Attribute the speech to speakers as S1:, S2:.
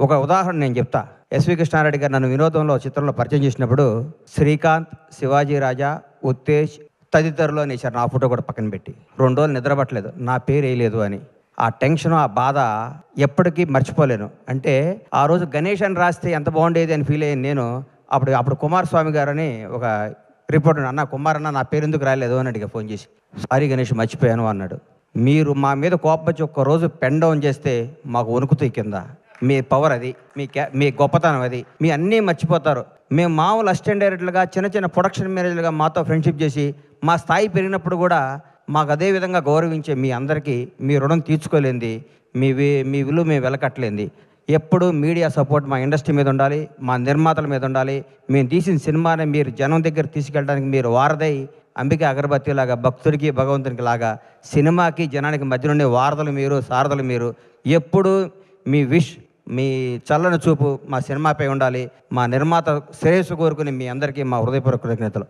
S1: ఒక ఉదాహరణ నేను చెప్తా. ఎస్వి కృష్ణారెడ్డి గారు నన్ను వినోదంలో చిత్రంలో పరిచయం చేసినప్పుడు శ్రీకాంత్, శివాజీ రాజా, ఉత్తేజ్ తదితరులు అనేసారు. నా ఫోటో కూడా పక్కన పెట్టి 2 రోజులు నిద్రపట్టలేదు, నా పేరు వేయలేదు అని. ఆ టెన్షన్, ఆ బాధ ఎప్పటికీ మర్చిపోలేను. అంటే ఆ రోజు గణేష్ అని రాస్తే ఎంత బాగుండేది అని ఫీల్ అయ్యాను నేను. అప్పుడు కుమారస్వామి గారని ఒక రిపోర్టర్, అన్న కుమార్ అన్న నా పేరు ఎందుకు రాలేదు అని అడిగా ఫోన్ చేసి. సారీ గణేష్ మర్చిపోయాను అన్నాడు. మీరు మా మీద కోపం వచ్చి ఒక్కరోజు పెన్ డౌన్ చేస్తే మాకు వణుకుతాయి కింద. మీ పవర్ అది, మీ గొప్పతనం అది. మీ అన్నీ మర్చిపోతారు. మేము మామూలు అసిస్టెంట్ డైరెక్టర్లుగా, చిన్న చిన్న ప్రొడక్షన్ మేనేజర్లుగా మాతో ఫ్రెండ్షిప్ చేసి మా స్థాయి పెరిగినప్పుడు కూడా మాకు అదే విధంగా గౌరవించే మీ అందరికీ మీ రుణం తీర్చుకోలేంది, మీ విలువ మేము వెలకట్టలేంది. ఎప్పుడు మీడియా సపోర్ట్ మా ఇండస్ట్రీ మీద ఉండాలి, మా నిర్మాతల మీద ఉండాలి. మేము తీసిన సినిమాని మీరు జనం దగ్గర తీసుకెళ్ళడానికి మీరు వారధై, అంబిక అగరబత్తి లాగా భక్తుడికి భగవంతునికి లాగా సినిమాకి జనానికి మధ్య ఉండే వారధులు మీరు, సారథులు మీరు. ఎప్పుడు మీ మీ చల్లని చూపు మా సినిమాపై ఉండాలి. మా నిర్మాత శ్రేయస్సు కోరుకుని మీ అందరికీ మా హృదయపూర్వక కృతజ్ఞతలు.